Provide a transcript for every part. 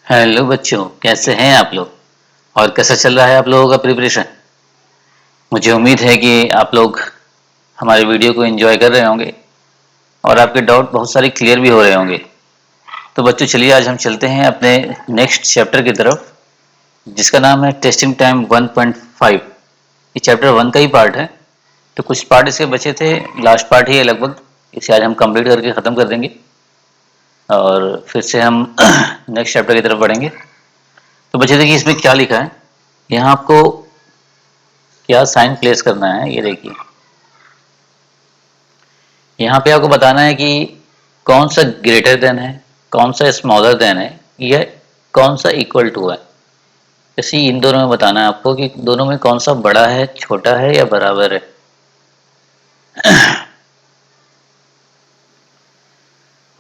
Hello बच्चों, कैसे हैं आप लोग और कैसा चल रहा है आप लोगों का प्रिपरेशन। मुझे उम्मीद है कि आप लोग हमारे वीडियो को एंजॉय कर रहे होंगे और आपके डाउट बहुत सारे क्लियर भी हो रहे होंगे। तो बच्चों चलिए आज हम चलते हैं अपने नेक्स्ट चैप्टर की तरफ, जिसका नाम है टेस्टिंग टाइम 1.5। ये चैप्टर 1 का ही पार्ट है। तो कुछ पार्ट इसके बचे थे, लास्ट पार्ट ही है लगभग। इसे आज हम कंप्लीट करके ख़त्म कर देंगे और फिर से हम नेक्स्ट चैप्टर की तरफ बढ़ेंगे। तो बच्चे देखिए इसमें क्या लिखा है। यहाँ आपको क्या साइन प्लेस करना है, ये देखिए। यहाँ पे आपको बताना है कि कौन सा ग्रेटर देन है, कौन सा स्मॉलर देन है, या कौन सा इक्वल टू है। जैसे इन दोनों में बताना है आपको कि दोनों में कौन सा बड़ा है, छोटा है या बराबर है।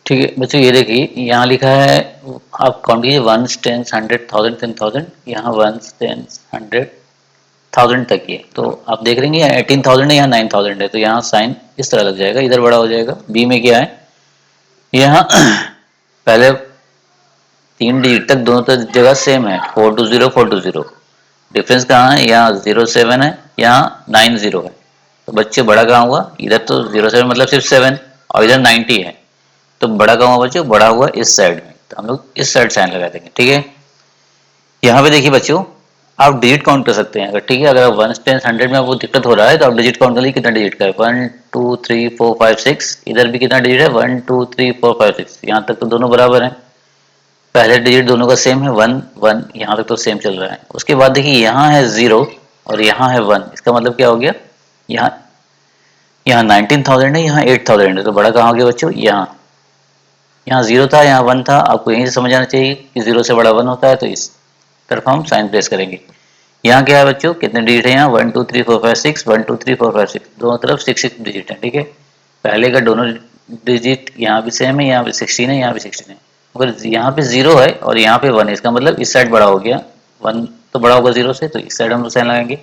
ठीक है बच्चों, ये देखिए यहाँ लिखा है, आप काउंट कीजिए 1, 10, 100, 1000, 10,000। यहाँ 1, 10, 100,000 तक ही है। तो आप देख रहे हैं यहाँ 18,000 है, यहाँ 9,000 है। तो यहाँ साइन इस तरह लग जाएगा, इधर बड़ा हो जाएगा। बी में क्या है, यहाँ पहले 3 डिजिट तक दोनों जगह सेम है, 420 420। डिफरेंस कहाँ है, यहाँ 07 है, यहाँ 90 है। तो बच्चे बड़ा कहाँ हुआ, इधर तो 07 मतलब सिर्फ 7 और इधर 90 है। तो बड़ा कहाँ हुआ बच्चों, बड़ा हुआ इस साइड में। तो हम लोग इस साइड साइन लगा देंगे। ठीक है, यहाँ पे देखिए बच्चों, आप डिजिट काउंट कर सकते हैं अगर। ठीक है, अगर आप 1, 10, 100 में आपको दिक्कत हो रहा है तो आप डिजिट काउंट कर लीजिए कितना डिजिट का है। 1, 2, 3, 4, 5, 6। इधर भी कितना डिजिट है, 1, 2, 3, 4, 5, 6। यहाँ तक तो दोनों बराबर हैं। पहले डिजिट दोनों का सेम है, 1, 1। यहाँ तक तो सेम चल रहा है। उसके बाद देखिए यहाँ है 0 और यहाँ है 1। इसका मतलब क्या हो गया, यहाँ यहाँ 19,000 है, यहाँ 8,000 है। तो बड़ा कहाँ हो गया बच्चों, यहाँ 0 था, यहाँ 1 था। आपको यहीं से समझ आना चाहिए कि 0 से बड़ा 1 होता है। तो इस तरफ हम साइन प्लेस करेंगे। यहाँ क्या है बच्चों, कितने डिजिट है, यहाँ 1, 2, 3, 4, 5, 6, 1, 2, 3, 4, 5, 6। दोनों तरफ 6 डिजिट है। ठीक है, पहले का दोनों डिजिट यहाँ भी सेम है, यहाँ भी 16 है, यहाँ भी 16 है। मगर यहाँ पे 0 है और यहाँ पे 1 है। इसका मतलब इस साइड बड़ा हो गया, 1 तो बड़ा होगा 0 से, तो इस साइड हम साइन लगाएंगे।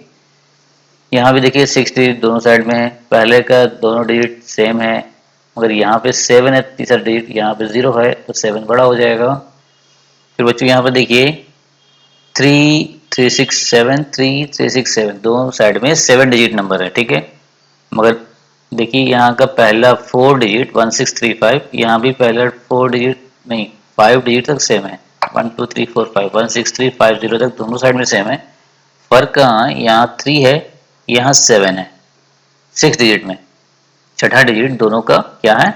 यहाँ भी देखिए 6 डिजिट दोनों साइड में है, पहले का दोनों डिजिट सेम है। मगर यहाँ पे 7 है, तीसरा डिजिट, यहाँ पे 0 है, तो 7 बड़ा हो जाएगा। फिर बच्चों यहाँ पर देखिए 3, 3, 6, 7, 3, 3, 6, 7, दोनों साइड में 7 डिजिट नंबर है। ठीक है, मगर देखिए यहाँ का पहला 4 डिजिट 1635, यहाँ भी पहला 4 डिजिट नहीं 5 डिजिट तक सेम है। 1, 2, 3, 4, 5, 16350 तक दोनों साइड में सेम है। फर्क कहाँ है, यहाँ 3 है, यहाँ 7 है 6 डिजिट में। छठा डिजिट दोनों का क्या है,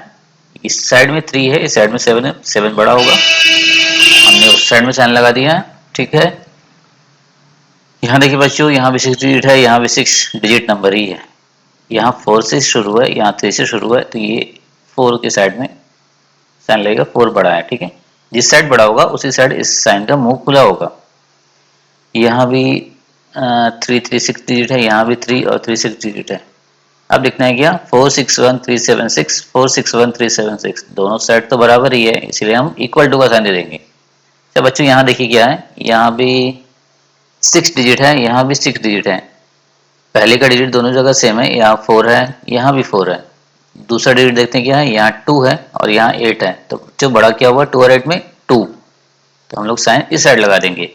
इस साइड में 3 है, इस साइड में 7 है। 7 बड़ा होगा, हमने उस साइड में साइन लगा दिया है। ठीक है, यहाँ देखिए बच्चों, यहाँ भी 6 डिजिट है, यहाँ भी 6 डिजिट नंबर ही है। यहाँ 4 से शुरू है, यहाँ 3 से शुरू है। तो ये 4 के साइड में साइन लगेगा, 4 बड़ा है। ठीक है, जिस साइड बड़ा होगा उसी साइड इस साइन का मुंह खुला होगा। यहाँ भी 3, 3, 6 डिजिट है, यहाँ भी 3 और 3, 6 डिजिट है। अब लिखना है क्या, 4, 6, 1, 3, 7, 6, 4, 6, 1, 3, 7, 6। दोनों साइड तो बराबर ही है, इसलिए हम इक्वल टू का साइन दे देंगे। तो बच्चों यहाँ देखिए क्या है, यहाँ भी 6 डिजिट है, यहाँ भी 6 डिजिट है। पहले का डिजिट दोनों जगह सेम है, यहाँ 4 है, यहाँ भी 4 है। दूसरा डिजिट देखते हैं क्या है, यहाँ 2 है और यहाँ 8 है। तो जो बड़ा क्या हुआ, 2 और 8 में 2। तो हम लोग साइन इस साइड लगा देंगे।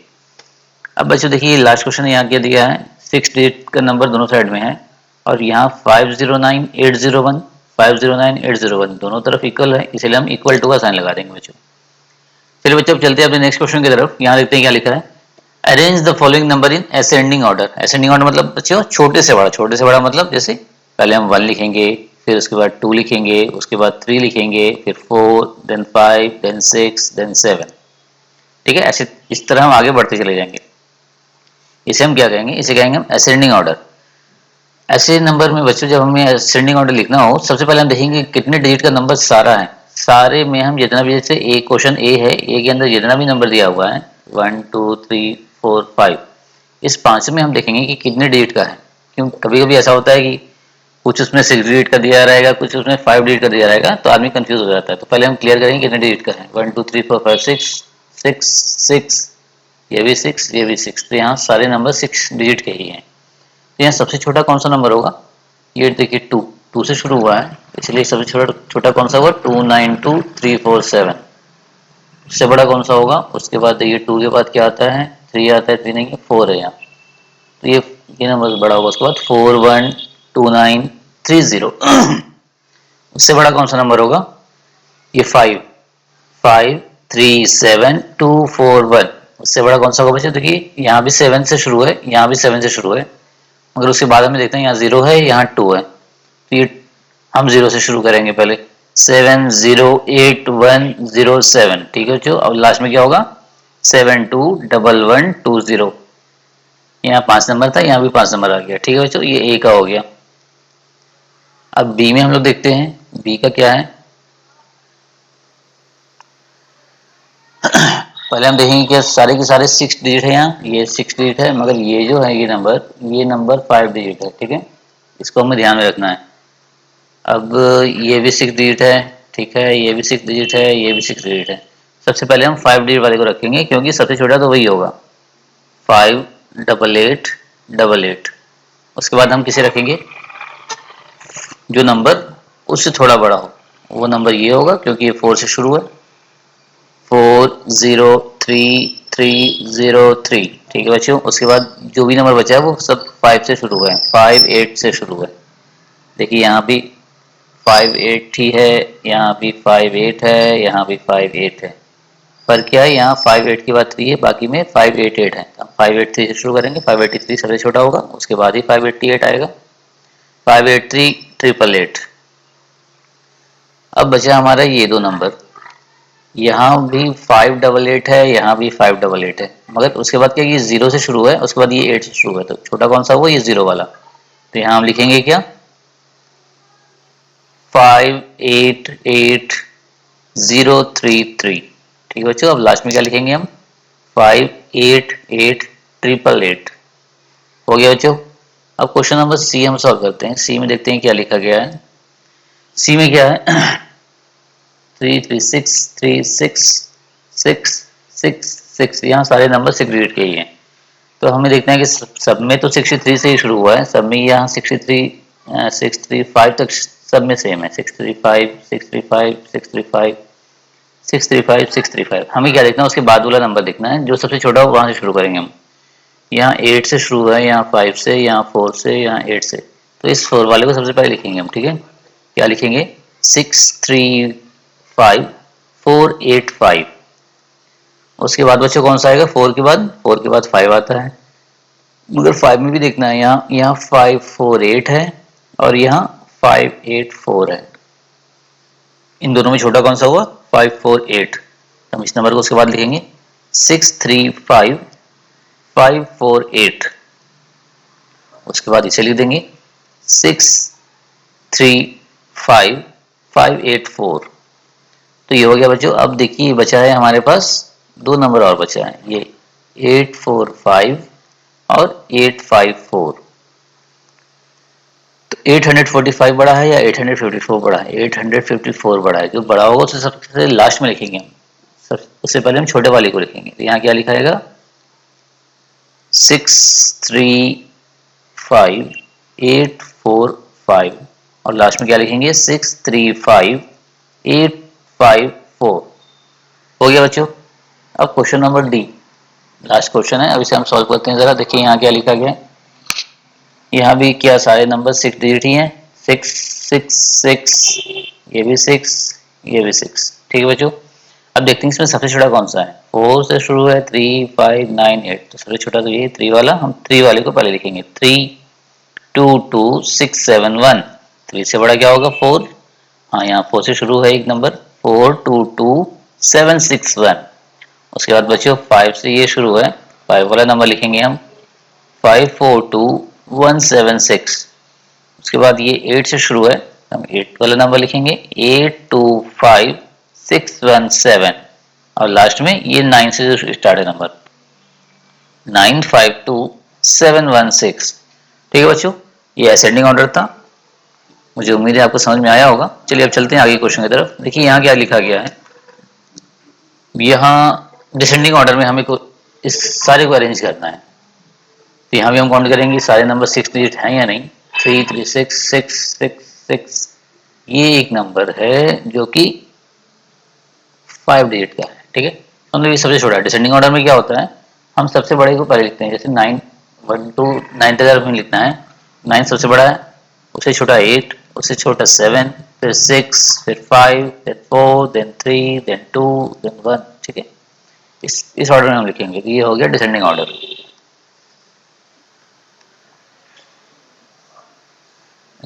अब बच्चों देखिए लास्ट क्वेश्चन यहाँ क्या दिया है, 6 डिजिट का नंबर दोनों साइड में है और यहाँ 509 801 509 801 दोनों तरफ इक्वल है, इसलिए हम इक्वल टू का साइन लगा देंगे बच्चों। चलिए बच्चों अब चलते हैं अपने नेक्स्ट क्वेश्चन की तरफ। यहाँ देखते हैं क्या लिखा है, arrange the following number in ascending order. Ascending order मतलब बच्चों छोटे से बड़ा, छोटे से बड़ा मतलब जैसे पहले हम 1 लिखेंगे, फिर उसके बाद 2 लिखेंगे, उसके बाद 3 लिखेंगे, फिर 4, देन 5, देन 6, देन 7। ठीक है, ऐसे इस तरह हम आगे बढ़ते चले जाएंगे। इसे हम क्या कहेंगे, इसे कहेंगे हम असेंडिंग ऑर्डर। ऐसे नंबर में बच्चों जब हमें असेंडिंग ऑर्डर लिखना हो, सबसे पहले हम देखेंगे कितने डिजिट का नंबर सारा है। सारे में हम जितना भी, जैसे ए क्वेश्चन ए है, ए के अंदर जितना भी नंबर दिया हुआ है 1, 2, 3, 4, 5, इस 5 में हम देखेंगे कि कितने डिजिट का है। क्यों, कभी कभी ऐसा होता है कि कुछ उसमें 6 डिजिट का दिया रहेगा, कुछ उसमें 5 डिजिट का दिया रहेगा, तो आदमी कंफ्यूज हो जाता है। तो पहले हम क्लियर करेंगे कितने डिजिट का है। 1, 2, 3, 4, 5, 6, 6, 6, ये भी 6, ये भी 6। तो यहाँ सारे नंबर 6 डिजिट के ही हैं। तो यहाँ सबसे छोटा कौन सा नंबर होगा, ये देखिए 2 से शुरू हुआ है, इसलिए सबसे छोटा छोटा कौन सा हुआ, 292 347। उससे बड़ा कौन सा होगा? उसके बाद देखिए 2 के बाद क्या आता है? 3 आता है, 3 नहीं है, 4 है यहाँ। तो ये नंबर बड़ा होगा। उसके बाद 412930 उससे बड़ा कौन सा नंबर होगा? ये 537241 उससे बड़ा कौन सा होगा बच्चे? देखिए यहाँ भी 7 से शुरू है, यहाँ भी 7 से शुरू है, मगर उसके बाद में देखते हैं यहाँ 0 है, यहाँ 2 है। तो ये हम 0 से शुरू करेंगे पहले, 708107। ठीक है बच्चों, अब लास्ट में क्या होगा? 721120। यहाँ 5 नंबर था, यहाँ भी 5 नंबर आ गया। ठीक है बच्चों, ये ए का हो गया। अब बी में हम लोग देखते हैं, बी का क्या है। पहले हम देखेंगे कि सारे के सारे 6 डिजिट है। यहाँ ये 6 डिजिट है, मगर ये जो है ये नंबर 5 डिजिट है। ठीक है, इसको हमें ध्यान में रखना है। अब ये भी 6 डिजिट है, ठीक है, ये भी 6 डिजिट है, ये भी 6 डिजिट है। सबसे पहले हम 5 डिजिट वाले को रखेंगे, क्योंकि सबसे छोटा तो वही होगा, 588888। उसके बाद हम किसे रखेंगे? जो नंबर उससे थोड़ा बड़ा हो, वो नंबर ये होगा, क्योंकि ये 4 से शुरू है, 403303। ठीक है बच्चों, उसके बाद जो भी नंबर बचा है वो सब 5 से शुरू है, 58 से शुरू है। देखिए यहाँ भी 58 ही है, यहाँ भी 58 है, यहाँ भी 58 है। पर क्या है, यहाँ 58 के बाद 3 है, बाकी में 588 है। हम 583 से शुरू करेंगे, 583 सबसे छोटा होगा, उसके बाद ही 588 आएगा, 583888। अब बचा हमारा ये दो नंबर, यहाँ भी 588 है, यहाँ भी 588 है, मगर उसके बाद क्या, ये 0 से शुरू है, उसके बाद ये 8 से शुरू है। तो छोटा कौन सा हुआ? ये 0 वाला। तो यहाँ हम लिखेंगे क्या? 588033। ठीक है बच्चों, अब लास्ट में क्या लिखेंगे हम? 588888। हो गया बच्चों। अब क्वेश्चन नंबर सी हम सॉल्व करते हैं। सी में देखते हैं क्या लिखा गया है। सी में क्या है? 336366666, यहाँ सारे नंबर 6 डिजिट के ही हैं। तो हमें देखना है कि सब में तो 63 से ही शुरू हुआ है, सब में यहाँ 635 तक सब में सेम है, 635 635 635 635 635। हमें क्या देखना है? उसके बाद वाला नंबर देखना है, जो सबसे छोटा हो वहां से शुरू करेंगे हम। यहाँ 8 से शुरू है, यहाँ 5 से, यहाँ 4 से, यहाँ 8 से। तो इस 4 वाले को सबसे पहले लिखेंगे हम। ठीक है, क्या लिखेंगे? 635485। उसके बाद बच्चों कौन सा आएगा? 4 के बाद 5 आता है, मगर 5 में भी देखना है, यहाँ 548 है और यहाँ 584 है। इन दोनों में छोटा कौन सा हुआ? 548। हम इस नंबर को उसके बाद लिखेंगे 635548। उसके बाद इसे लिख देंगे 635584। तो ये हो गया बच्चों। अब देखिए बचा है हमारे पास दो नंबर और बचा है, ये 845 और 854। तो 845 बड़ा है या 854 बड़ा है? 854 बड़ा है। जो बड़ा होगा उसे सबसे लास्ट में लिखेंगे हम, उससे पहले हम छोटे वाले को लिखेंगे। तो यहाँ क्या लिखा जाएगा? 635845 और लास्ट में क्या लिखेंगे? 635854। हो गया बच्चों। अब question number D, last question है, अब इसे हम सॉल्व करते हैं। जरा देखिए यहाँ क्या लिखा गया है। यहाँ भी क्या सारे नंबर 6 डिजिट ही हैं, 666, ये भी 6, ये भी 6। ठीक है बच्चों, अब देखते हैं इसमें सबसे छोटा कौन सा है। 4 से शुरू है, 3 5 9 8। तो सबसे छोटा तो ये 3 वाला, हम 3 वाले को पहले लिखेंगे। 322671। 3 से बड़ा क्या होगा? 4। हाँ, यहाँ 4 से शुरू है एक नंबर, 422761। उसके बाद बच्चों 5 से ये शुरू है, 5 वाला नंबर लिखेंगे हम, 542176। उसके बाद ये 8 से शुरू है, हम 8 वाला नंबर लिखेंगे, 825617। और लास्ट में ये 9 से जो स्टार्ट है नंबर, 952716। ठीक है बच्चों, ये असेंडिंग ऑर्डर था। मुझे उम्मीद है आपको समझ में आया होगा। चलिए अब चलते हैं आगे क्वेश्चन की तरफ। देखिए यहाँ क्या लिखा गया है। यहाँ डिसेंडिंग ऑर्डर में हमें इस सारे को अरेंज करना है। तो यहाँ भी हम काउंट करेंगे सारे नंबर 6 डिजिट हैं या नहीं। 336666, ये एक नंबर है जो कि 5 डिजिट का है। ठीक है, मतलब ये सबसे छोटा है। डिसेंडिंग ऑर्डर में क्या होता है, हम सबसे बड़े को पहले लिखते हैं, जैसे 9 1 टू 9 तक हमें लिखना है, 9 सबसे बड़ा है, उससे छोटा 8, उससे छोटा 7, फिर 6, फिर 5, फिर 4, देन 3, देन 2, देन 1, ठीक है। इस ऑर्डर में हम लिखेंगे, तो ये हो गया डिसेंडिंग ऑर्डर।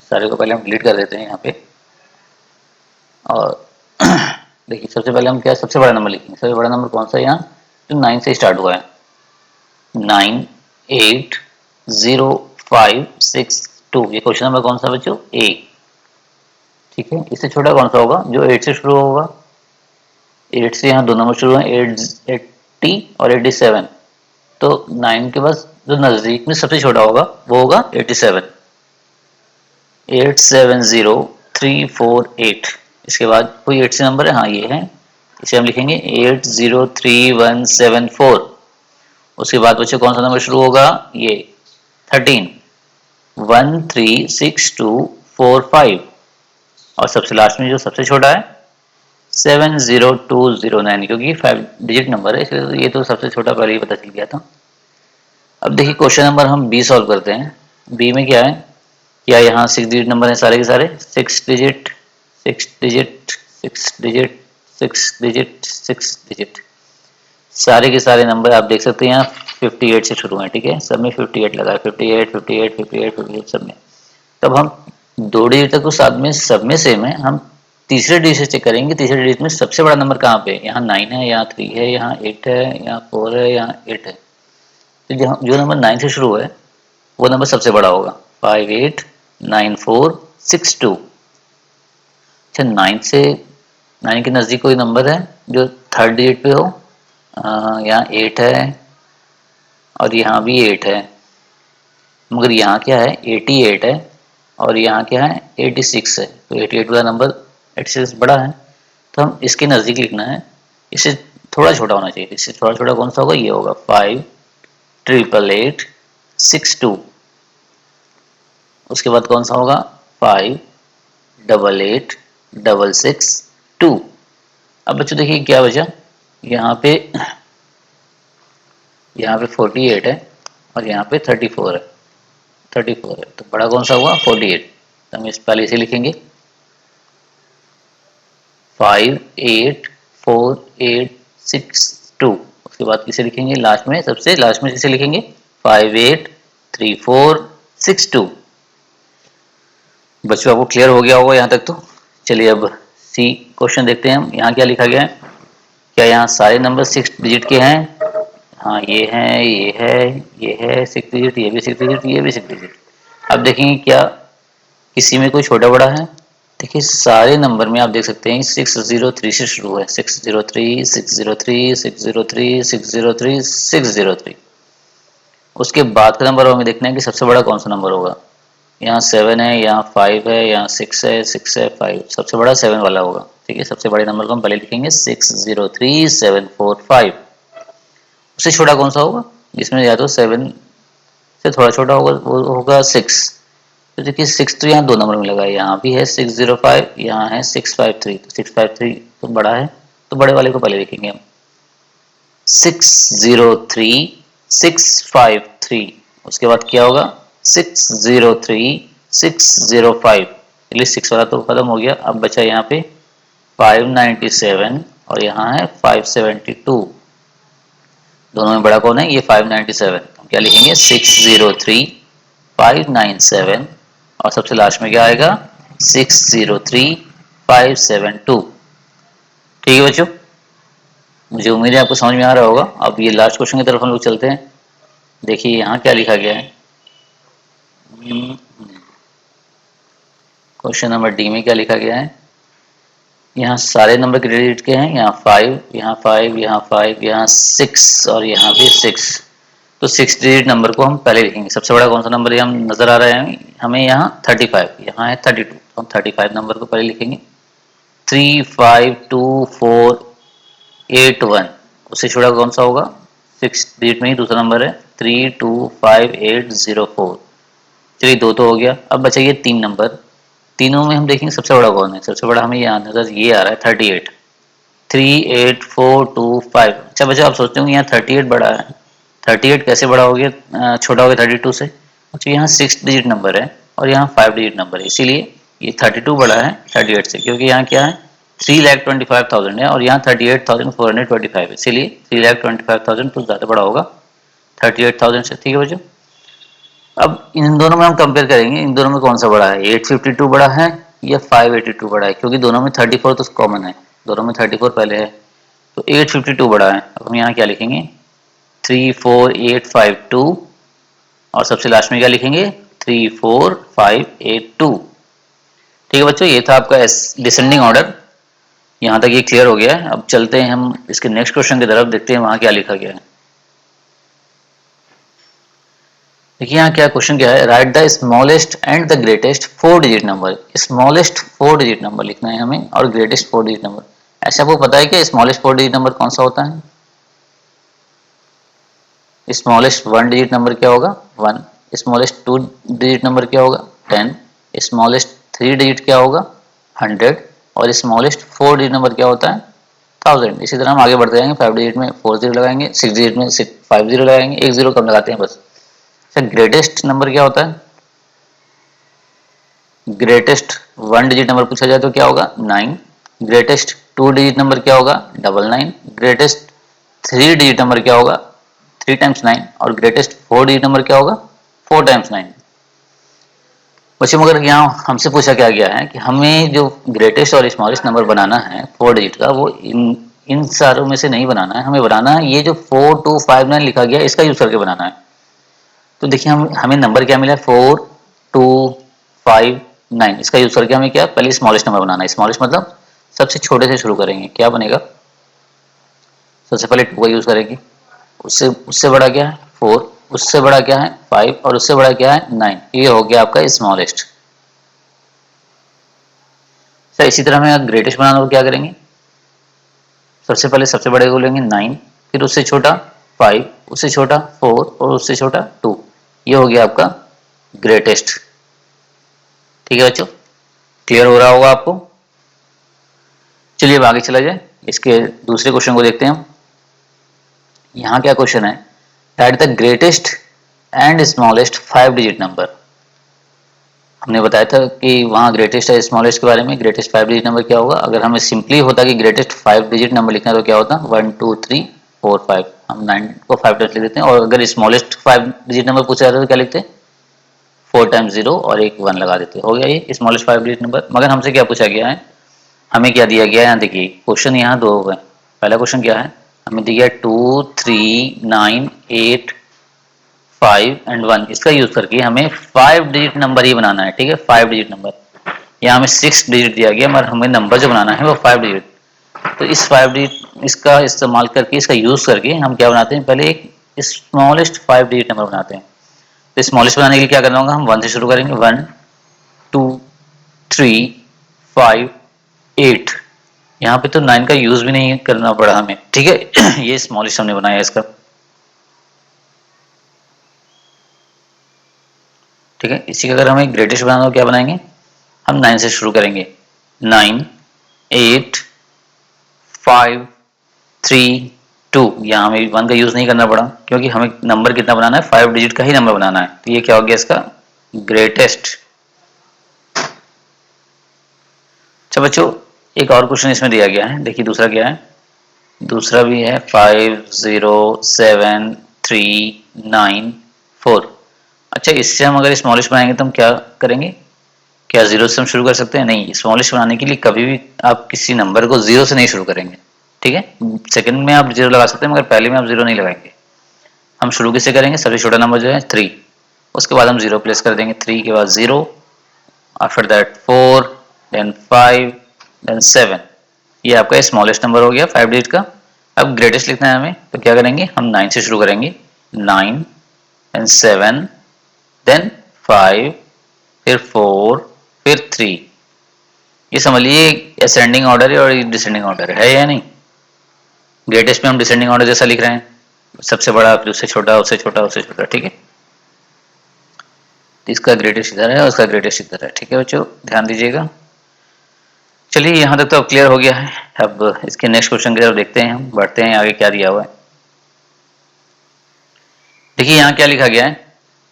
सारे को पहले हम डिलीट कर देते हैं यहाँ पे, और देखिए सबसे पहले हम क्या सबसे बड़ा नंबर लिखेंगे। सबसे बड़ा नंबर कौन सा है यहाँ, जो 9 से स्टार्ट हुआ है, 9 8 0 5 6 2, ये क्वेश्चन नंबर कौन सा बच्चों, ए, ठीक है। इससे छोटा कौन सा होगा, जो 8 से शुरू होगा। 8 से यहाँ दो नंबर शुरू हैं, 80 और 87, तो 9 के पास जो नजदीक में सबसे छोटा होगा वो होगा 87, 870348। इसके बाद कोई 8 से नंबर है, हाँ ये है, इसे हम लिखेंगे 803174। उसके बाद बच्चे कौन सा नंबर शुरू होगा, ये 13 136245, और सबसे लास्ट में जो सबसे छोटा है 70209, क्योंकि 5 डिजिट नंबर है इसलिए ये तो सबसे छोटा पहले ही पता चल गया था। अब देखिए क्वेश्चन नंबर हम बी सॉल्व करते हैं। बी में क्या है, क्या यहाँ 6 डिजिट नंबर है सारे के सारे, 6 digit 6 digit 6 digit 6 digit 6 digit, सारे के सारे नंबर आप देख सकते हैं यहाँ 58 से शुरू हैं, ठीक है, सब में 58 लगा है, 58 58 58 58 सब में। तब हम दो डिजिट तक तो साथ में सब में सेम है, हम तीसरे डिजिट से चेक करेंगे, तीसरे डिजिट में सबसे बड़ा नंबर कहाँ पे है, यहाँ 9 है, यहाँ 3 है, यहाँ 8 है, यहाँ 4 है, यहाँ 8 है, तो जो नंबर 9 से शुरू है वो नंबर सबसे बड़ा होगा, 589462। अच्छा 9 के नज़दीक कोई नंबर है जो थर्ड डिजिट पे हो, यहाँ 8 है और यहाँ भी 8 है, मगर यहाँ क्या है 88 है और यहाँ क्या है 86 है, तो 88 वाला नंबर 86 बड़ा है, तो हम इसके नज़दीक लिखना है, इससे थोड़ा छोटा होना चाहिए। इससे थोड़ा छोटा कौन सा होगा, ये होगा 588862। उसके बाद कौन सा होगा 588662। अब बच्चों देखिए क्या बचा, यहाँ पे 48 है और यहाँ पे 34 है, 34 है, तो बड़ा कौन सा हुआ 48, तो हम इस पहले इसे लिखेंगे 58486 उसके बाद किसे लिखेंगे, लास्ट में सबसे लास्ट में किसे लिखेंगे 583462। बच्चों आपको क्लियर हो गया होगा यहाँ तक, तो चलिए अब सी क्वेश्चन देखते हैं हम। यहाँ क्या लिखा गया है, क्या यहाँ सारे नंबर 6 डिजिट के हैं, हाँ ये है, ये है, ये है 6 डिजिट, ये भी 6 डिजिट, ये भी 6 डिजिट। अब देखेंगे क्या किसी में कोई छोटा बड़ा है, देखिए सारे नंबर में आप देख सकते हैं 603 से शुरू है, 603 603 603 603 603। उसके बाद का नंबर हमें देखना है कि सबसे बड़ा कौन सा नंबर होगा, यहाँ 7 है, यहाँ 5 है, यहाँ 6 है, 6 है 5, सबसे बड़ा 7 वाला होगा, ठीक है। सबसे बड़े नंबर को हम पहले लिखेंगे 603745। उससे छोटा कौन सा होगा, जिसमें या तो 7 से थोड़ा छोटा होगा वो होगा 6, तो देखिए 6 तो यहाँ दो नंबर में लगा है, यहाँ भी है 605, यहाँ है 653, तो 653 तो बड़ा है, तो बड़े वाले को पहले लिखेंगे हम 603653। उसके बाद क्या होगा 603605, चलिए 6 वाला तो खत्म हो गया, अब बचा यहाँ पे 597 और यहाँ है 572, दोनों में बड़ा कौन है, ये 597, हम क्या लिखेंगे 603597 और सबसे लास्ट में क्या आएगा 603572। ठीक है बच्चों, मुझे उम्मीद है आपको समझ में आ रहा होगा। अब ये लास्ट क्वेश्चन की तरफ हम लोग चलते हैं। देखिए यहाँ क्या लिखा गया है, क्वेश्चन नंबर डी में क्या लिखा गया है, यहाँ सारे नंबर क्रेडिट के हैं, यहाँ 5, यहाँ 5, यहाँ 5, यहाँ 6 और यहाँ भी 6, तो 6 डिजिट नंबर को हम पहले लिखेंगे। सबसे बड़ा कौन सा नंबर ये हम नजर आ रहा है हमें, यहाँ 35, यहाँ है 32, तो हम 35 नंबर को पहले लिखेंगे 35248 उससे छोटा कौन सा होगा, 6 डिजिट में ही दूसरा नंबर है 325804। चलिए दो तो हो गया, अब बचा ये 3 नंबर, तीनों में हम देखेंगे सबसे बड़ा कौन है, सबसे बड़ा हमें यहाँ नजर ये आ रहा है 38, 38425। अच्छा बच्चों, आप सोचते होंगे यहाँ 38 बड़ा है, 38 कैसे बड़ा हो गया, छोटा हो गया 32 से। अच्छा यहाँ 6 डिजिट नंबर है और यहाँ 5 डिजिट नंबर है, इसीलिए ये 32 बड़ा है 38 से, क्योंकि यहाँ क्या है 3,25,000 है और यहाँ 38,425 है, इसीलिए 3,25,000 तो ज़्यादा बड़ा होगा 38,000 से। ठीक है बच्चों, अब इन दोनों में हम कंपेयर करेंगे, इन दोनों में कौन सा बड़ा है, 852 बड़ा है या 582 बड़ा है, क्योंकि दोनों में 34 तो कॉमन है, दोनों में 34 पहले है, तो 852 बड़ा है। अब हम यहाँ क्या लिखेंगे 34852 और सबसे लास्ट में क्या लिखेंगे 34582। ठीक है बच्चों, ये था आपका डिसेंडिंग ऑर्डर, यहाँ तक ये क्लियर हो गया है। अब चलते हैं हम इसके नेक्स्ट क्वेश्चन की तरफ, देखते हैं वहाँ क्या लिखा गया है। देखिए यहाँ क्या क्वेश्चन क्या है, right the smallest and the greatest 4 digit number. Smallest 4 digit number लिखना है हमें और ग्रेटेस्ट 4 डिजिट नंबर। ऐसा आपको पता है कि स्मॉलेस्ट 4 डिजिट नंबर कौन सा होता है? स्मॉलेस्ट 1 डिजिट नंबर क्या होगा 1, स्मॉलेस्ट 2 डिजिट नंबर क्या होगा 10, स्मॉलेस्ट 3 डिजिट क्या होगा 100 और स्मॉलेस्ट 4 डिजिट नंबर क्या होता है 1000। इसी तरह हम आगे बढ़ते जाएंगे, 5 डिजिट में 4 जीरो लगाएंगे, 6 डिजिट में 5 जीरो लगाएंगे, एक जीरो कम लगाते हैं बस। अच्छा ग्रेटेस्ट नंबर क्या होता है? ग्रेटेस्ट 1 डिजिट नंबर पूछा जाए तो क्या होगा 9, ग्रेटेस्ट 2 डिजिट नंबर क्या होगा 99, ग्रेटेस्ट 3 डिजिट नंबर क्या होगा 3 टाइम्स 9 और ग्रेटेस्ट 4 डिजिट नंबर क्या होगा 4 टाइम्स 9। बच्चों मगर यहाँ हमसे पूछा क्या गया है कि हमें जो ग्रेटेस्ट और स्मॉलेस्ट नंबर बनाना है 4 डिजिट का, वो इन सारों में से नहीं बनाना है, हमें बनाना है ये जो 4259 लिखा गया इसका यूज करके बनाना है। तो देखिए हमें नंबर क्या मिला है 4259, इसका यूज करके हमें क्या पहले स्मॉलेस्ट नंबर बनाना है। स्मॉलेस्ट मतलब सबसे छोटे से शुरू करेंगे, क्या बनेगा सबसे पहले 2 का यूज करेंगे, उससे उससे बड़ा क्या है 4, उससे बड़ा क्या है 5 और उससे बड़ा क्या है 9। ये हो गया आपका स्मॉलेस्ट। सर इसी तरह हमें ग्रेटेस्ट बनाना हो क्या करेंगे, सबसे पहले सबसे बड़े को लेंगे 9, फिर उससे छोटा 5, उससे छोटा 4 और उससे छोटा 2। ये हो गया आपका ग्रेटेस्ट। ठीक है बच्चों, क्लियर हो रहा होगा आपको। चलिए अब आगे चला जाए, इसके दूसरे क्वेश्चन को देखते हैं हम। यहाँ क्या क्वेश्चन है, right the greatest and smallest 5 digit number. हमने बताया था कि वहाँ ग्रेटेस्ट और स्मॉलेस्ट के बारे में, ग्रेटेस्ट 5 डिजिट नंबर क्या होगा। अगर हमें सिंपली होता कि ग्रेटेस्ट 5 डिजिट नंबर लिखना है तो क्या होता 1 2 3 4 5, हम 9 को 5 टाइम्स लिख देते हैं। और अगर स्मॉलेस्ट 5 डिजिट नंबर पूछा जाता है तो क्या लिखते हैं 4 टाइम्स 0 और एक 1 लगा देते, हो गया ये स्मॉलेस्ट 5 डिजिट नंबर। मगर हमसे क्या पूछा गया है, हमें क्या दिया गया है, यहाँ देखिए क्वेश्चन यहाँ दो हो गए। पहला क्वेश्चन क्या है, हमें दिया 2 3 9 8 5 एंड 1, इसका यूज करके हमें 5 डिजिट नंबर ही बनाना है। ठीक है 5 डिजिट नंबर, यहाँ हमें 6 डिजिट दिया गया मगर हमें नंबर जो बनाना है वो 5 डिजिट। तो इस 5 डिजिट इसका इस्तेमाल करके, इसका यूज करके हम क्या बनाते हैं, पहले एक स्मॉलेस्ट 5 डिजिट नंबर बनाते हैं। तो स्मॉलेस्ट बनाने के लिए क्या करना होगा, हम 1 से शुरू करेंगे, 1 2 3 5 8। यहाँ पे तो 9 का यूज भी नहीं करना पड़ा हमें। ठीक है ये स्मॉलेस्ट हमने बनाया इसका। ठीक है, इसी का अगर हमें ग्रेटेस्ट बनाना हो क्या बनाएंगे, हम 9 से शुरू करेंगे, 9 8 5 3 2। यहाँ हमें 1 का यूज नहीं करना पड़ा क्योंकि हमें नंबर कितना बनाना है 5 डिजिट का ही नंबर बनाना है। तो ये क्या हो गया इसका ग्रेटेस्ट। अच्छा बच्चों एक और क्वेश्चन इसमें दिया गया है, देखिए दूसरा क्या है, दूसरा भी है 5 0 7 3 9 4। अच्छा इससे हम अगर स्मॉलेस्ट बनाएंगे तो हम क्या करेंगे, क्या जीरो से हम शुरू कर सकते हैं? नहीं, स्मॉलेस्ट बनाने के लिए कभी भी आप किसी नंबर को जीरो से नहीं शुरू करेंगे। ठीक है, सेकंड में आप जीरो लगा सकते हैं मगर पहले में आप जीरो नहीं लगाएंगे। हम शुरू किससे करेंगे, सबसे छोटा नंबर जो है 3, उसके बाद हम जीरो प्लेस कर देंगे, 3 के बाद 0, आफ्टर दैट 4, देन 5, देन 7। ये आपका स्मॉलेस्ट नंबर हो गया 5 डिजिट का। अब ग्रेटेस्ट लिखना है हमें तो क्या करेंगे, हम 9 से शुरू करेंगे, 9 देन 7 देन 5 फिर 4 फिर 3। ये समझ लीजिए असेंडिंग ऑर्डर है और डिसेंडिंग ऑर्डर है या नहीं। ग्रेटेस्ट में हम डिसेंडिंग ऑर्डर जैसा लिख रहे हैं, सबसे बड़ा फिर उससे छोटा उससे छोटा उससे छोटा। ठीक है, इसका ग्रेटेस्ट इधर है और इसका ग्रेटेस्ट इधर है। ठीक है बच्चों ध्यान दीजिएगा। चलिए यहाँ तक तो अब क्लियर हो गया है। अब इसके नेक्स्ट क्वेश्चन की तरफ देखते हैं, हम बढ़ते हैं आगे क्या दिया हुआ है। देखिए यहाँ क्या लिखा गया है,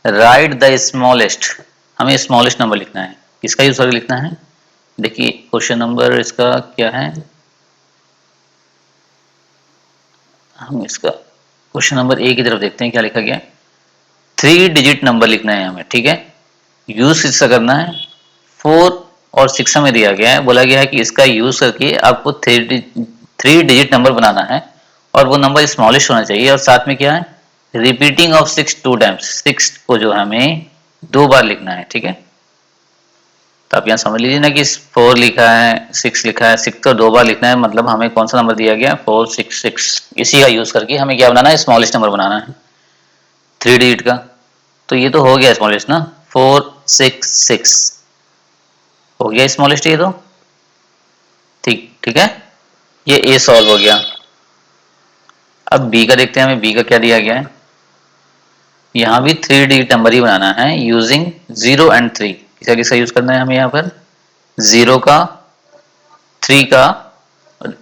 राइट द स्मॉलेस्ट, हमें स्मॉलेस्ट नंबर लिखना है। किसका यूज करके लिखना है? देखिए क्वेश्चन नंबर इसका क्या है, हम इसका क्वेश्चन नंबर ए की तरफ देखते हैं क्या लिखा गया है। 3 डिजिट नंबर लिखना है हमें, ठीक है। यूज किसका करना है? 4 और 6 हमें दिया गया है, बोला गया है कि इसका यूज करके आपको 3 डिजिट नंबर बनाना है और वो नंबर स्मॉलेस्ट होना चाहिए, और साथ में क्या है, रिपीटिंग ऑफ 6 2 टाइम्स, 6 को जो हमें 2 बार लिखना है, ठीक है। तो आप यहाँ समझ लीजिए ना कि 4 लिखा है, 6 लिखा है, 6 को 2 बार लिखना है, मतलब हमें कौन सा नंबर दिया गया, 4 6 6। इसी का यूज करके हमें क्या बनाना है, स्मॉलेस्ट नंबर बनाना है 3 डिजिट का। तो ये तो हो गया स्मॉलेस्ट ना, 4 6 6 हो गया स्मॉलेस्ट, ये तो ठीक ठीक है। ये ए सॉल्व हो गया। अब बी का देखते हैं, हमें बी का क्या दिया गया है। यहाँ भी 3 डिजिट नंबर ही बनाना है यूजिंग 0 एंड 3। किसका किसका यूज करना है हमें यहाँ पर, 0 का, 3 का,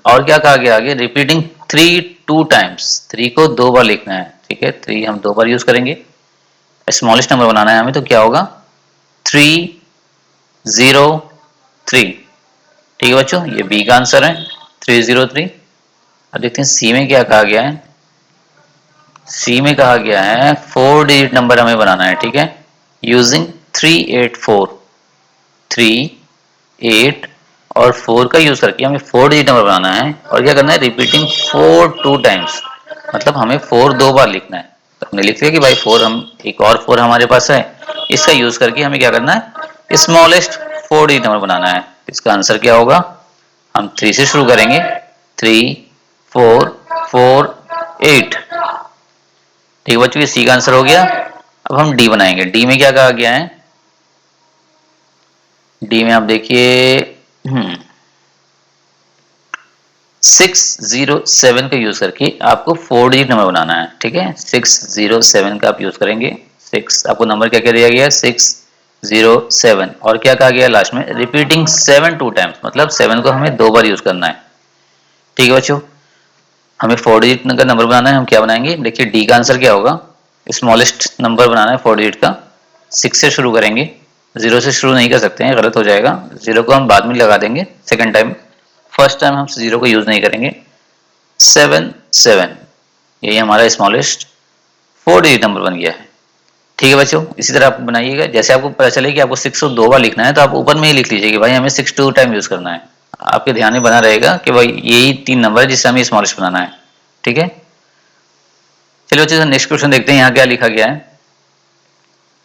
और क्या कहा गया आगे, रिपीटिंग 3 2 टाइम्स, 3 को 2 बार लिखना है, ठीक है। 3 हम 2 बार यूज करेंगे। स्मॉलेस्ट नंबर बनाना है हमें, तो क्या होगा, 3 0 3, ठीक है बच्चों, ये बी का आंसर है 303। अब देखते हैं सी में क्या कहा गया है। सी में कहा गया है 4 डिजिट नंबर हमें बनाना है, ठीक है, यूजिंग 384, 3 8 और 4 का यूज करके हमें 4 डिजिट नंबर बनाना है, और क्या करना है, रिपीटिंग 4 2 टाइम्स, मतलब हमें 4 2 बार लिखना है। तो हमने लिख लिया कि भाई 4, हम एक और 4 हमारे पास है, इसका यूज करके हमें क्या करना है, स्मॉलेस्ट 4 डिजिट नंबर बनाना है। इसका आंसर क्या होगा, हम 3 से शुरू करेंगे, 3 4 4 8, ठीक है बच्चों, ये सी का आंसर हो गया। अब हम डी बनाएंगे। डी में क्या कहा गया है, डी में आप देखिए 607 का यूज करके आपको 4 डिजिट नंबर बनाना है, ठीक है। 607 का आप यूज करेंगे। 6 आपको नंबर क्या क्या दिया गया है, 607, और क्या कहा गया लास्ट में, रिपीटिंग 7 2 टाइम्स, मतलब 7 को हमें 2 बार यूज करना है, ठीक है बच्चों। हमें 4 डिजिट का नंबर बनाना है, हम क्या बनाएंगे, देखिए डी का आंसर क्या होगा, स्मॉलेस्ट नंबर बनाना है 4 डिजिट का। 6 से शुरू करेंगे, 0 से शुरू नहीं कर सकते हैं, गलत हो जाएगा। 0 को हम बाद में लगा देंगे सेकंड टाइम, फर्स्ट टाइम हम 0 को यूज नहीं करेंगे। 7 7, यही हमारा स्मॉलेस्ट 4 डिजिट नंबर बन गया है, ठीक है बच्चों। इसी तरह आप बनाइएगा, जैसे आपको पता चले कि आपको 6 को 2 बार लिखना है, तो आप ऊपर में ही लिख लीजिए कि भाई हमें 6 2 टाइम यूज करना है। आपके ध्यान में बना रहेगा कि भाई यही 3 नंबर है जिससे हमें स्मॉलेस्ट बनाना है, ठीक है। चलिए बच्चों नेक्स्ट क्वेश्चन देखते हैं, यहाँ क्या लिखा गया है।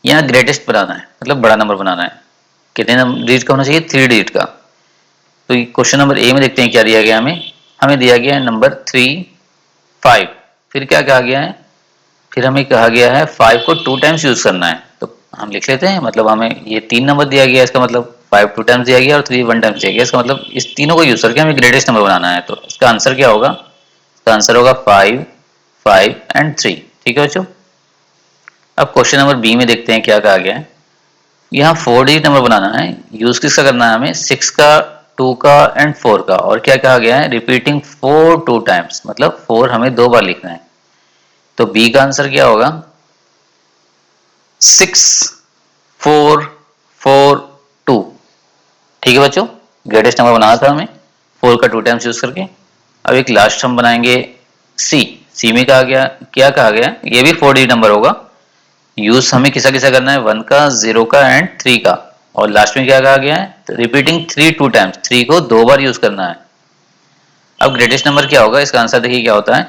यहाँ ग्रेटेस्ट बनाना है, मतलब बड़ा नंबर बनाना है। कितने डिजिट का होना चाहिए, 3 डिजिट का। तो क्वेश्चन नंबर ए में देखते हैं क्या दिया गया हमें दिया गया है नंबर 3 5, फिर क्या कहा गया है, फिर हमें कहा गया है 5 को 2 टाइम्स यूज करना है। तो हम लिख लेते हैं, मतलब हमें ये 3 नंबर दिया गया है, इसका मतलब 5 2 टाइम्स दिया गया और 3 1 टाइम्स दिया गया, इसका मतलब इस तीनों को यूज करके हमें ग्रेटेस्ट नंबर बनाना है। तो इसका आंसर क्या होगा, इसका आंसर होगा 5 5 एंड 3, ठीक है बच्चों। अब क्वेश्चन नंबर बी में देखते हैं क्या कहा गया है। यहाँ 4 डिजिट नंबर बनाना है, यूज किसका करना है हमें, 6 का, 2 का एंड 4 का, और क्या कहा गया है, रिपीटिंग 4 2 टाइम्स, मतलब 4 हमें 2 बार लिखना है। तो बी का आंसर क्या होगा, 6 4 4 2, ठीक है बच्चों। ग्रेटेस्ट नंबर बनाना था हमें 4 का 2 टाइम्स यूज करके। अब एक लास्ट हम बनाएंगे सी। सी में कहा गया, क्या कहा गया, ये भी 4 डिजिट नंबर होगा, यूज हमें किसा किसा करना है, 1 का, 0 का एंड 3 का, और लास्ट में क्या कहा गया है, रिपीटिंग 3 2 टाइम्स, 3 को 2 बार यूज करना है। अब ग्रेटेस्ट नंबर क्या होगा, इसका आंसर देखिए क्या होता है,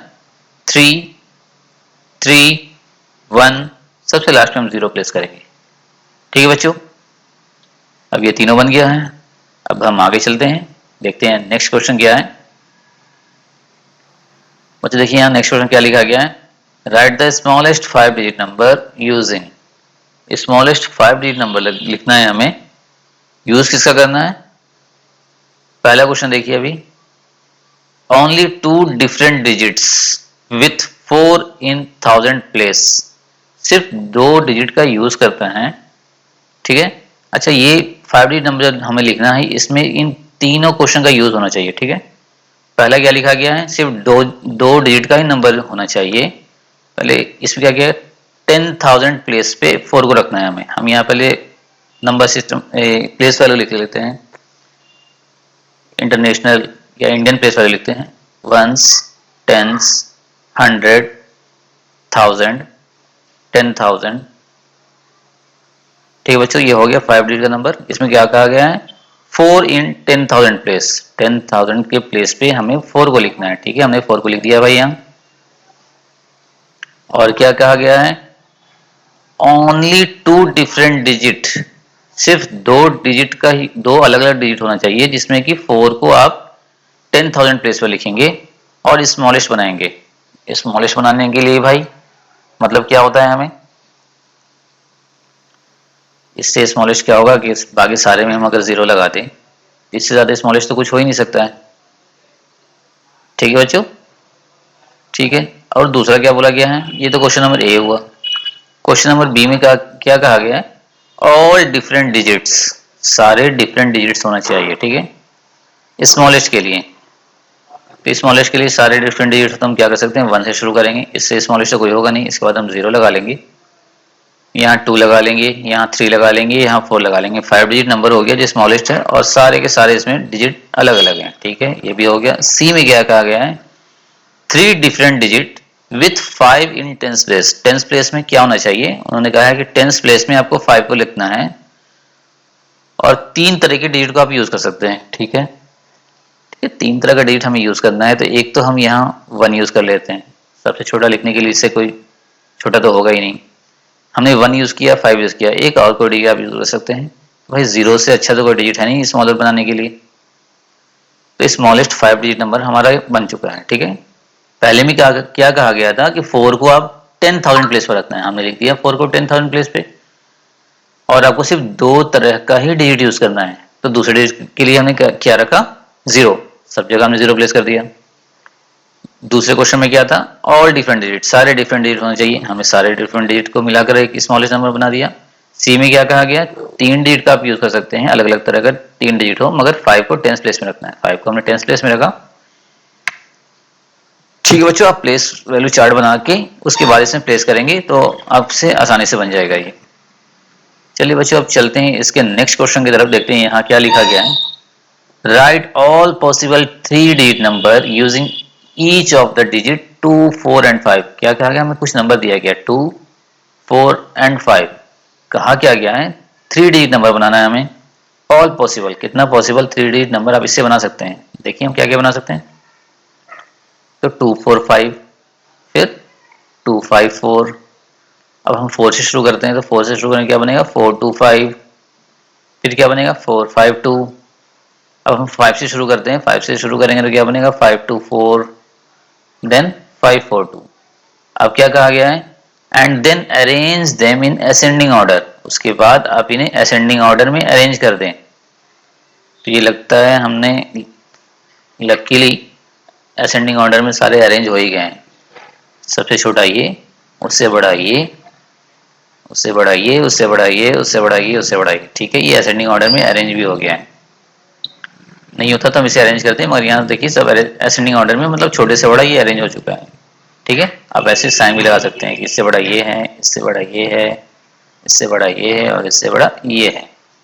3 3 1, सबसे लास्ट में हम 0 प्लेस करेंगे, ठीक है बच्चों। अब ये तीनों बन गया है। अब हम आगे चलते हैं, देखते हैं नेक्स्ट क्वेश्चन क्या है। बच्चों देखिए यहाँ नेक्स्ट क्वेश्चन क्या लिखा गया है, right the smallest 5 digit number using, smallest 5 digit number लिखना है हमें, यूज किसका करना है। पहला क्वेश्चन देखिए अभी, only 2 different digits with 4 in 1000 place, सिर्फ 2 डिजिट का यूज करते हैं, ठीक है। अच्छा ये 5 डिजिट नंबर हमें लिखना है, इसमें इन तीनों क्वेश्चन का यूज होना चाहिए, ठीक है। पहला क्या लिखा गया है, सिर्फ दो डिजिट का ही नंबर होना चाहिए। पहले इसमें क्या किया, 10,000 प्लेस पे 4 को रखना है हमें। हम यहाँ पहले नंबर सिस्टम प्लेस वैल्यू लिख लेते हैं, इंटरनेशनल या इंडियन प्लेस वैल्यू लिखते हैं, वंस, टेंस, 100, 1000, 10,000। ठीक है बच्चों, ये हो गया 5 डिजिट का नंबर। इसमें क्या कहा गया है, 4 इन 10,000 प्लेस, 10,000 के प्लेस पे हमें 4 को लिखना है, ठीक है। हमने 4 को लिख दिया भाई यहाँ। और क्या कहा गया है, ओनली 2 डिफरेंट डिजिट, सिर्फ 2 डिजिट का ही, 2 अलग अलग डिजिट होना चाहिए जिसमें कि 4 को आप 10,000 प्लेस पर लिखेंगे और स्मॉलेस्ट बनाएंगे। स्मॉलेस्ट बनाने के लिए भाई मतलब क्या होता है, हमें इससे स्मॉलेस्ट क्या होगा कि बाकी सारे में हम अगर 0 लगा दें, इससे ज्यादा स्मॉलेस्ट तो कुछ हो ही नहीं सकता है, ठीक है बच्चों। ठीक है, और दूसरा क्या बोला गया है, ये तो क्वेश्चन नंबर ए हुआ। क्वेश्चन नंबर बी में क्या कहा गया है, ऑल डिफरेंट डिजिट्स, सारे डिफरेंट डिजिट्स होना चाहिए, ठीक है। स्मॉलेस्ट के लिए, तो स्मॉलेस्ट के लिए सारे डिफरेंट डिजिट्स तो हम क्या कर सकते हैं, 1 से शुरू करेंगे, इससे स्मॉलेस्ट तो कोई होगा नहीं। इसके बाद हम 0 लगा लेंगे, यहाँ 2 लगा लेंगे, यहाँ 3 लगा लेंगे, यहाँ 4 लगा लेंगे। 5 डिजिट नंबर हो गया जो स्मॉलेस्ट है, और सारे के सारे इसमें डिजिट अलग अलग हैं, ठीक है। ये भी हो गया। सी में क्या कहा गया है, 3 different digit with 5 in tens place. Tens place में क्या होना चाहिए, उन्होंने कहा है कि टेंस प्लेस में आपको 5 को लिखना है, और 3 तरह के डिजिट को आप यूज कर सकते हैं, ठीक है। 3 तरह का डिजिट हमें यूज करना है, तो एक तो हम यहाँ 1 यूज कर लेते हैं सबसे छोटा लिखने के लिए, इससे कोई छोटा तो होगा ही नहीं। हमने 1 यूज किया, 5 यूज किया, एक और कोई डिजिट आप यूज कर सकते हैं। भाई 0 से अच्छा तो कोई डिजिट है नहीं स्मॉलर बनाने के लिए, तो स्मॉलेस्ट 5 डिजिट नंबर हमारा बन चुका है, ठीक है। पहले में क्या कहा गया था कि 4 को आप 10,000 प्लेस पर रखना है, हमने लिख दिया 4 को 10,000 प्लेस पे, और आपको सिर्फ 2 तरह का ही डिजिट यूज करना है। तो दूसरे डिजिट के लिए हमने क्या रखा, 0, सब जगह हमने 0 प्लेस कर दिया। दूसरे क्वेश्चन में क्या था, ऑल डिफरेंट डिजिट, सारे डिफरेंट डिजिट होने चाहिए, हमें सारे डिफरेंट डिजिट को मिलाकर एक स्मॉलेस्ट नंबर बना दिया। सी में क्या कहा गया, 3 डिजिट का आप यूज कर सकते हैं, अलग अलग तरह का 3 डिजिट हो, मगर 5 को 10 प्लेस में रखना है। 5 को हमने 10 प्लेस में रखा, ठीक है बच्चों। आप प्लेस वैल्यू चार्ट बना के उसके बाद इसमें प्लेस करेंगे तो आपसे आसानी से बन जाएगा ये। चलिए बच्चों, अब चलते हैं इसके नेक्स्ट क्वेश्चन की तरफ, देखते हैं यहाँ क्या लिखा गया है। Right all possible 3 digit number using each of the digit 2, 4 and 5। क्या कहा गया, हमें कुछ नंबर दिया गया 2, 4 एंड 5। कहा क्या गया है, 3 डिजिट नंबर बनाना है हमें। ऑल पॉसिबल, कितना पॉसिबल 3 डिजिट नंबर आप इससे बना सकते हैं। देखिए हम क्या क्या बना सकते हैं, तो 2, 4, 5, फिर 2, 5, 4। अब हम 4 से शुरू करते हैं, तो 4 से शुरू करने क्या बनेगा, 4, 2, 5, फिर क्या बनेगा 4, 5, 2। अब हम 5 से शुरू करते हैं, 5 से शुरू करेंगे तो क्या बनेगा 5, 2, 4, देन 5, 4, 2। अब क्या कहा गया है, and then arrange them in ascending order. उसके बाद आप इन्हें असेंडिंग ऑर्डर में अरेंज कर दें। तो ये लगता है हमने लकीली असेंडिंग ऑर्डर में सारे अरेंज हो ही गए हैं। सबसे छोटा ये, उससे बड़ा ये, उससे बड़ा ये, उससे बड़ा ये, उससे बड़ा ये, उससे बड़ा ये, ठीक है। ये असेंडिंग ऑर्डर में अरेंज भी हो गया है। नहीं होता तो हम इसे अरेंज करते हैं, मगर यहाँ देखिए सब असेंडिंग ऑर्डर में, मतलब छोटे से बड़ा ये अरेंज हो चुका है, ठीक है। आप ऐसे साइन भी लगा सकते हैं कि इससे बड़ा ये है, इससे बड़ा ये है, इससे बड़ा ये है, और इससे बड़ा ये है,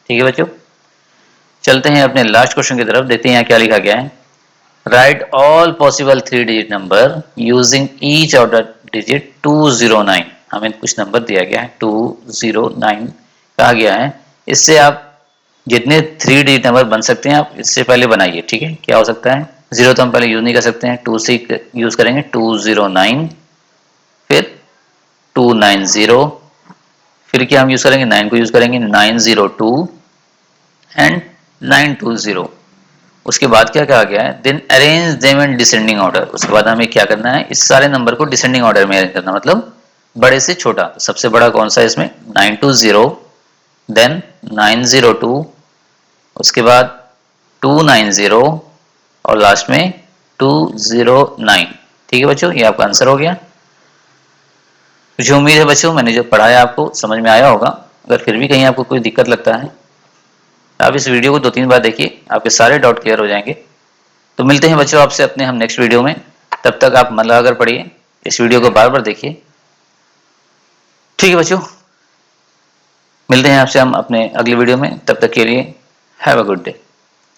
ठीक है बच्चों। चलते हैं अपने लास्ट क्वेश्चन की तरफ, देखते हैं यहाँ क्या लिखा गया है। Right all possible 3 digit number using each of the digit 209। हमें कुछ नंबर दिया गया है 209 कहा गया है। इससे आप जितने 3 डिजिट नंबर बन सकते हैं आप इससे पहले बनाइए, ठीक है। क्या हो सकता है, 0 तो हम पहले यूज नहीं कर सकते हैं, 2 से यूज करेंगे, 209, फिर 290, फिर क्या हम यूज करेंगे, 9 को यूज करेंगे, 902 एंड 920। उसके बाद क्या कहा गया है, then arrange them in descending order. उसके बाद हमें क्या करना है, इस सारे नंबर को डिसेंडिंग ऑर्डर में अरेंज करना, मतलब बड़े से छोटा। तो सबसे बड़ा कौन सा है इसमें, 920, देन 902, उसके बाद 290, और लास्ट में 209, ठीक है बच्चों। ये आपका आंसर हो गया। मुझे उम्मीद है बच्चों मैंने जो पढ़ाया आपको समझ में आया होगा। अगर फिर भी कहीं आपको कोई दिक्कत लगता है, आप इस वीडियो को 2-3 बार देखिए, आपके सारे डाउट क्लियर हो जाएंगे। तो मिलते हैं बच्चों आपसे अपने हम नेक्स्ट वीडियो में। तब तक आप मन लगाकर पढ़िए, इस वीडियो को बार बार देखिए। ठीक है बच्चों, मिलते हैं आपसे हम अपने अगले वीडियो में। तब तक के लिए हैव अ गुड डे।